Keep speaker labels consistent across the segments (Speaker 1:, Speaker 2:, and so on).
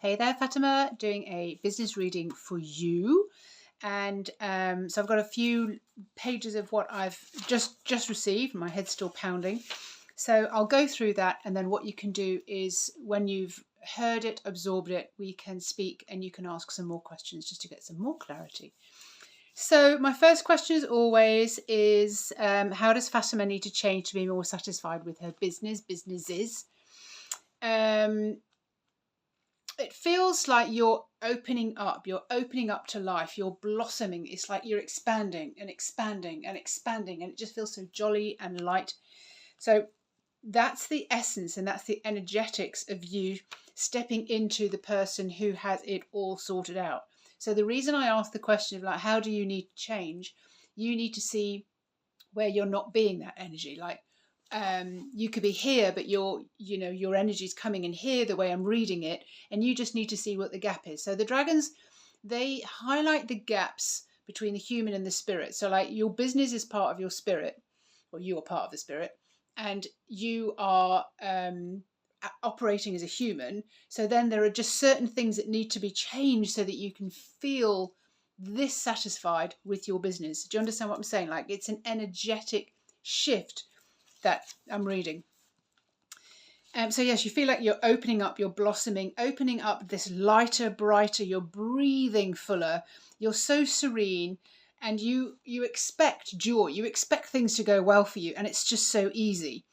Speaker 1: Hey there, Fatima, doing a business reading for you. And so I've got a few pages of what I've just received. My head's still pounding. So I'll go through that, and then what you can do is when you've heard it, absorbed it, we can speak and you can ask some more questions just to get some more clarity. So my first question as always is how does Fatima need to change to be more satisfied with her businesses? It feels like you're opening up to life, you're blossoming. It's like you're expanding and expanding and expanding, and it just feels so jolly and light. So that's the essence and that's the energetics of you stepping into the person who has it all sorted out. So the reason I asked the question of like, how do you need to change? You need to see where you're not being that energy. Like you could be here, but your energy is coming in here the way I'm reading it, and you just need to see what the gap is. So the dragons, they highlight the gaps between the human and the spirit. So like your business is part of your spirit, or you are part of the spirit, and you are operating as a human. So then there are just certain things that need to be changed so that you can feel this satisfied with your business. Do you understand what I'm saying? Like it's an energetic shift that I'm reading. So yes, you feel like you're opening up, you're blossoming, opening up this lighter, brighter, you're breathing fuller, you're so serene, and you expect joy, you expect things to go well for you, and it's just so easy.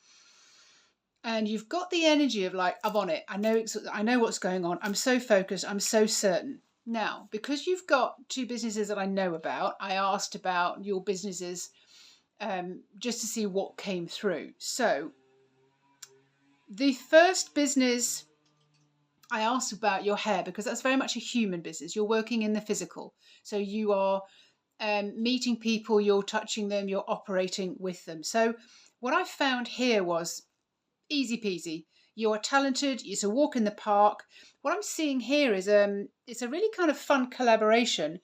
Speaker 1: And you've got the energy of like, I'm on it, I know what's going on, I'm so focused, I'm so certain. Now, because you've got two businesses that I know about, I asked about your businesses just to see what came through. So the first business, I asked about your hair because that's very much a human business. You're working in the physical. So you are meeting people, you're touching them, you're operating with them. So what I found here was easy peasy. You're talented. It's a walk in the park. What I'm seeing here is it's a really kind of fun collaboration,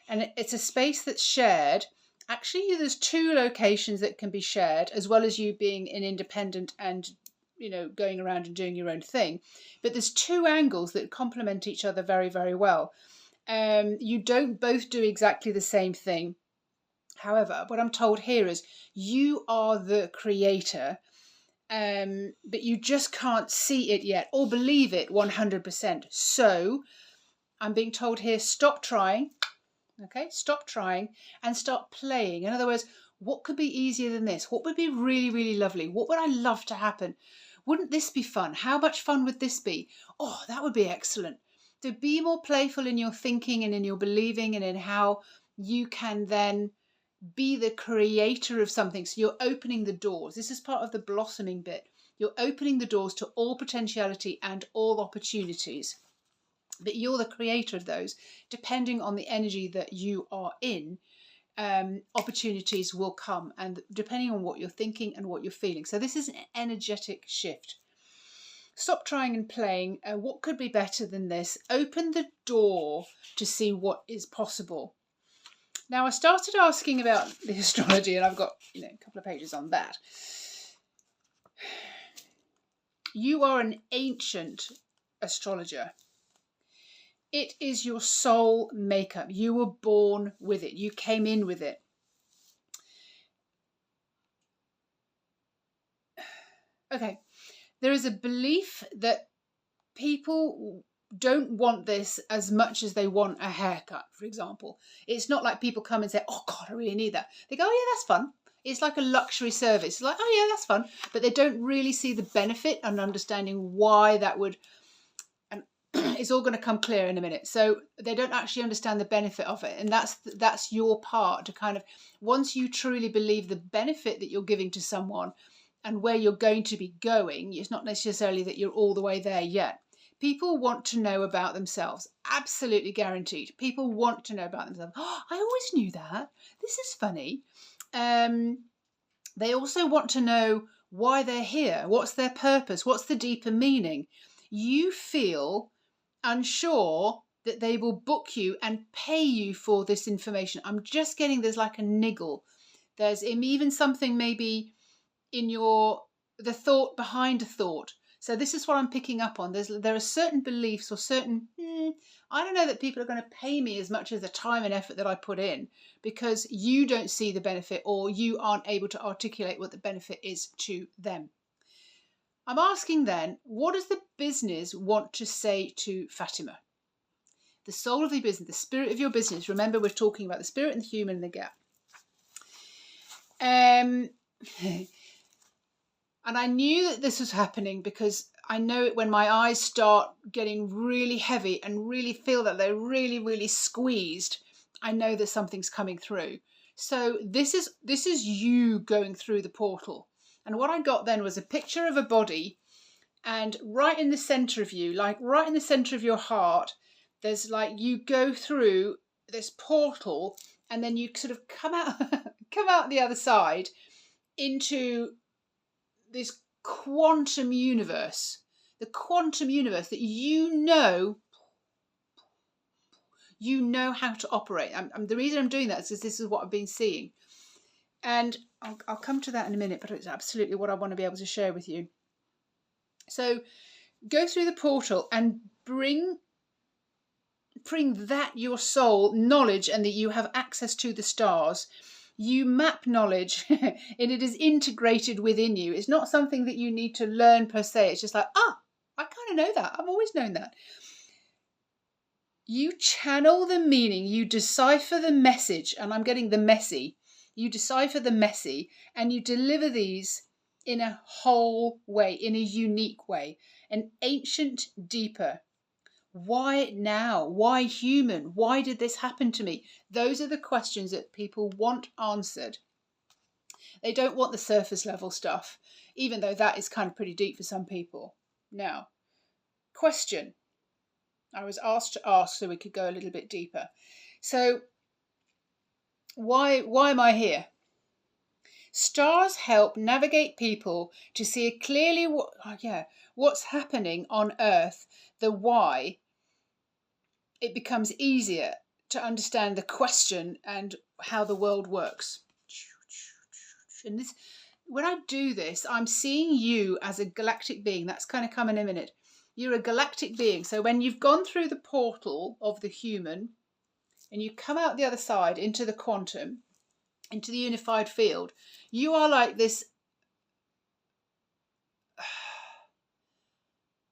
Speaker 1: and it's a space that's shared. Actually, there's two locations that can be shared, as well as you being an independent and going around and doing your own thing. But there's two angles that complement each other very, very well. You don't both do exactly the same thing. However, what I'm told here is you are the creator, but you just can't see it yet or believe it 100%. So I'm being told here, stop trying. Okay, stop trying and start playing. In other words, what could be easier than this? What would be really, really lovely? What would I love to happen? Wouldn't this be fun? How much fun would this be? Oh, that would be excellent. So be more playful in your thinking and in your believing and in how you can then be the creator of something. So you're opening the doors. This is part of the blossoming bit. You're opening the doors to all potentiality and all opportunities. But you're the creator of those. Depending on the energy that you are in, opportunities will come, and depending on what you're thinking and what you're feeling. So this is an energetic shift. Stop trying and playing. What could be better than this? Open the door to see what is possible. Now, I started asking about the astrology, and I've got a couple of pages on that. You are an ancient astrologer. It is your soul makeup. You were born with it. You came in with it. Okay. There is a belief that people don't want this as much as they want a haircut, for example. It's not like people come and say, oh God, I really need that. They go, oh yeah, that's fun. It's like a luxury service. It's like, oh yeah, that's fun. But they don't really see the benefit and understanding why that would, and it's all going to come clear in a minute. So they don't actually understand the benefit of it. And that's your part to kind of, once you truly believe the benefit that you're giving to someone and where you're going to be going, it's not necessarily that you're all the way there yet. People want to know about themselves. Absolutely guaranteed. People want to know about themselves. Oh, I always knew that. This is funny. They also want to know why they're here. What's their purpose? What's the deeper meaning? You feel unsure that they will book you and pay you for this information. I'm just getting there's like a niggle. There's even something maybe in the thought behind a thought. So this is what I'm picking up on. There are certain beliefs or certain, I don't know that people are going to pay me as much as the time and effort that I put in, because you don't see the benefit, or you aren't able to articulate what the benefit is to them. I'm asking then, what does the business want to say to Fatima? The soul of the business, the spirit of your business. Remember, we're talking about the spirit and the human and the gap. And I knew that this was happening because I know it when my eyes start getting really heavy and really feel that they're really, really squeezed. I know that something's coming through. So this is you going through the portal. And what I got then was a picture of a body, and right in the center of you, like right in the center of your heart, there's like, you go through this portal, and then you sort of come out the other side into this quantum universe, the quantum universe that you know how to operate. The reason I'm doing that is because this is what I've been seeing. And I'll come to that in a minute, but it's absolutely what I want to be able to share with you. So go through the portal and bring that your soul knowledge, and that you have access to the stars. You map knowledge and it is integrated within you. It's not something that you need to learn per se. It's just like, I kind of know that. I've always known that. You channel the meaning, you decipher the message, and I'm getting the messy. You decipher the messy, and you deliver these in a whole way, in a unique way, an ancient, deeper. Why now? Why human? Why did this happen to me? Those are the questions that people want answered. They don't want the surface level stuff, even though that is kind of pretty deep for some people. Now, question. I was asked to ask so we could go a little bit deeper. So, why am I here? Stars help navigate people to see clearly what's happening on Earth, the why. It becomes easier to understand the question and how the world works. And this, when I do this, I'm seeing you as a galactic being. That's kind of coming in a minute. You're a galactic being. So when you've gone through the portal of the human and you come out the other side into the quantum, into the unified field, you are like this.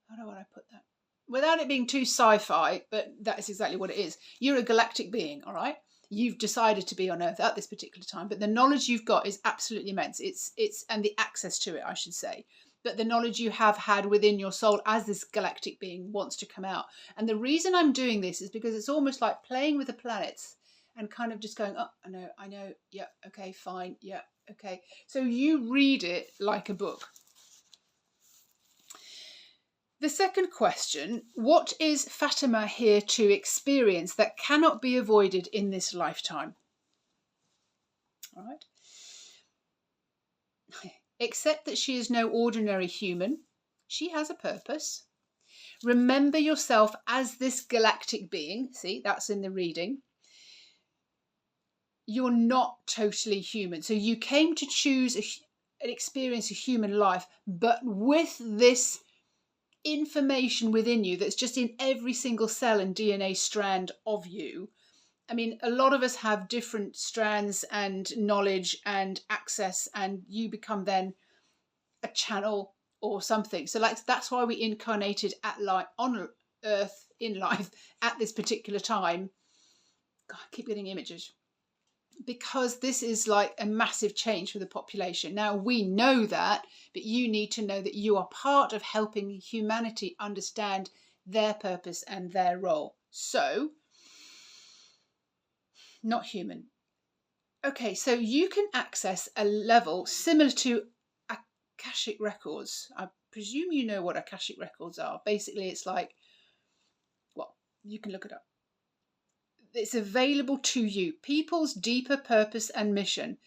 Speaker 1: How do I put that? Without it being too sci-fi, but that is exactly what it is. You're a galactic being, all right? You've decided to be on Earth at this particular time, but the knowledge you've got is absolutely immense. It's and the access to it, I should say. But the knowledge you have had within your soul as this galactic being wants to come out. And the reason I'm doing this is because it's almost like playing with the planets and kind of just going, oh, I know, yeah, okay, fine, yeah, okay. So you read it like a book. The second question, what is Fatima here to experience that cannot be avoided in this lifetime? All right. Accept that she is no ordinary human. She has a purpose. Remember yourself as this galactic being. See, that's in the reading. You're not totally human. So you came to choose an experience of human life, but with this information within you that's just in every single cell and DNA strand of you. I mean, a lot of us have different strands and knowledge and access, and you become then a channel or something. So like that's why we incarnated on Earth in life at this particular time. God, I keep getting images. Because this is like a massive change for the population. Now we know that, but you need to know that you are part of helping humanity understand their purpose and their role. So, not human. Okay, so you can access a level similar to Akashic records. I presume you know what Akashic records are. Basically, it's like, well, you can look it up. It's available to you. People's deeper purpose and mission.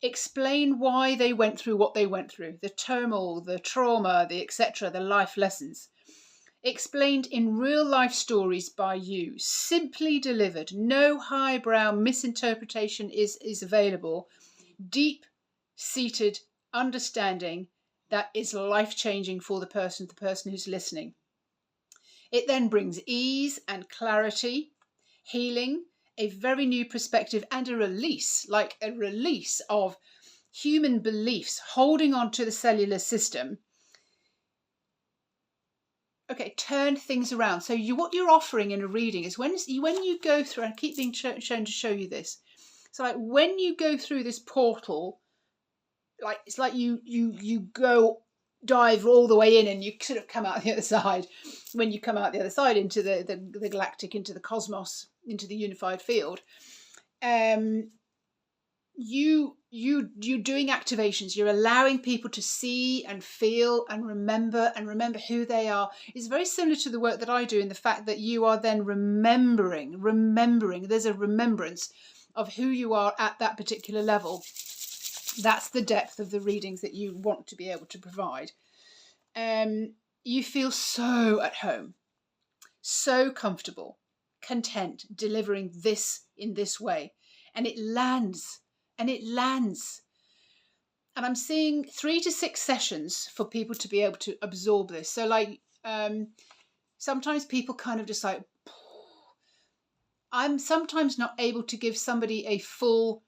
Speaker 1: Explain why they went through what they went through. The turmoil, the trauma, the etc., the life lessons. Explained in real life stories by you. Simply delivered. No highbrow misinterpretation is available. Deep-seated understanding that is life-changing for the person who's listening. It then brings ease and clarity, healing, a very new perspective, and a release of human beliefs holding on to the cellular system. Okay, turn things around. So what you're offering in a reading is when you go through, and I keep being shown to show you this. So like when you go through this portal, like it's like you go dive all the way in and you sort of come out the other side. When you come out the other side into the galactic, into the cosmos, into the unified field, you're doing activations. You're allowing people to see and feel and remember who they are. It's very similar to the work that I do in the fact that you are then remembering. There's a remembrance of who you are at that particular level. That's the depth of the readings that you want to be able to provide. You feel so at home, so comfortable, content, delivering this in this way. And it lands. And I'm seeing 3 to 6 sessions for people to be able to absorb this. So like sometimes people kind of just like, I'm sometimes not able to give somebody a full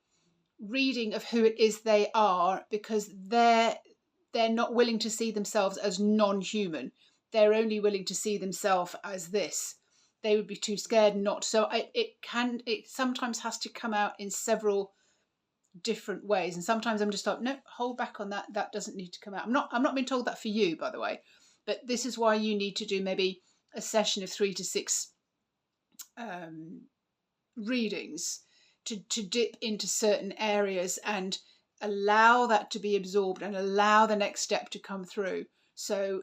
Speaker 1: reading of who it is they are because they're not willing to see themselves as non-human. They're only willing to see themselves as this. They would be too scared not. So it sometimes has to come out in several different ways, and sometimes I'm just like, no, hold back on that doesn't need to come out. I'm not being told that for you, by the way, but this is why you need to do maybe a session of 3 to 6 readings to dip into certain areas and allow that to be absorbed and allow the next step to come through. So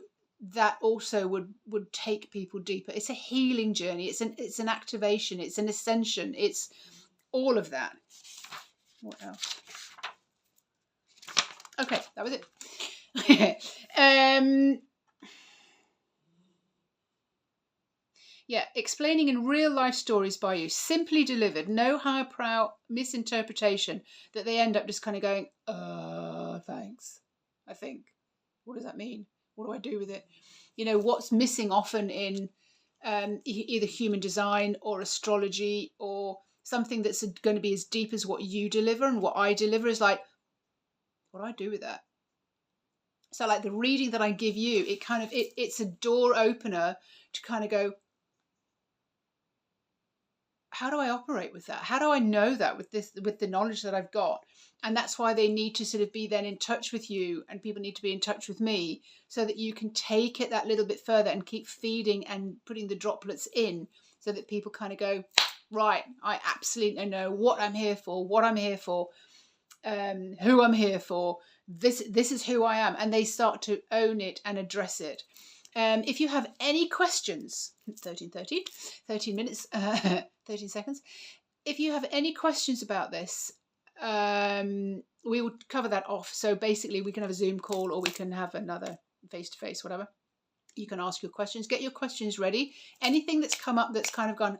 Speaker 1: that also would take people deeper. It's a healing journey. It's an activation. It's an ascension. It's all of that. What else? Okay, that was it. Yeah, explaining in real life stories by you, simply delivered, no highbrow misinterpretation that they end up just kind of going, thanks, I think. What does that mean? What do I do with it? You know, what's missing often in either human design or astrology or something that's going to be as deep as what you deliver and what I deliver is like, what do I do with that? So like the reading that I give you, it's a door opener to kind of go, how do I operate with that? How do I know that with the knowledge that I've got? And that's why they need to sort of be then in touch with you, and people need to be in touch with me so that you can take it that little bit further and keep feeding and putting the droplets in so that people kind of go, right, I absolutely know what I'm here for, who I'm here for. This is who I am. And they start to own it and address it. If you have any questions, 13 minutes, 13 seconds. If you have any questions about this, we will cover that off. So basically we can have a Zoom call or we can have another face-to-face, whatever. You can ask your questions, get your questions ready. Anything that's come up that's kind of gone,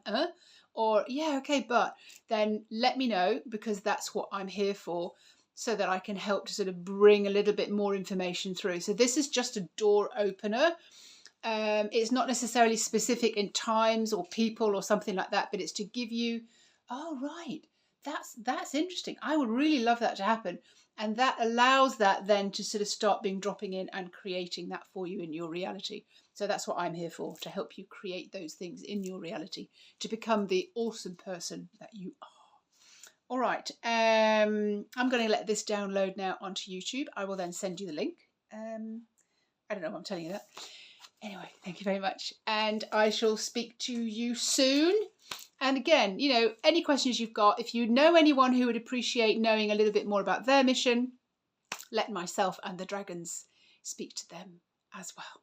Speaker 1: or yeah, okay, but then let me know, because that's what I'm here for, so that I can help to sort of bring a little bit more information through. So this is just a door opener. It's not necessarily specific in times or people or something like that, but it's to give you, oh, right, that's interesting. I would really love that to happen. And that allows that then to sort of start dropping in and creating that for you in your reality. So that's what I'm here for, to help you create those things in your reality, to become the awesome person that you are. All right, I'm going to let this download now onto YouTube. I will then send you the link. I don't know why I'm telling you that. Anyway, thank you very much. And I shall speak to you soon. And again, you know, any questions you've got, if you know anyone who would appreciate knowing a little bit more about their mission, let myself and the dragons speak to them as well.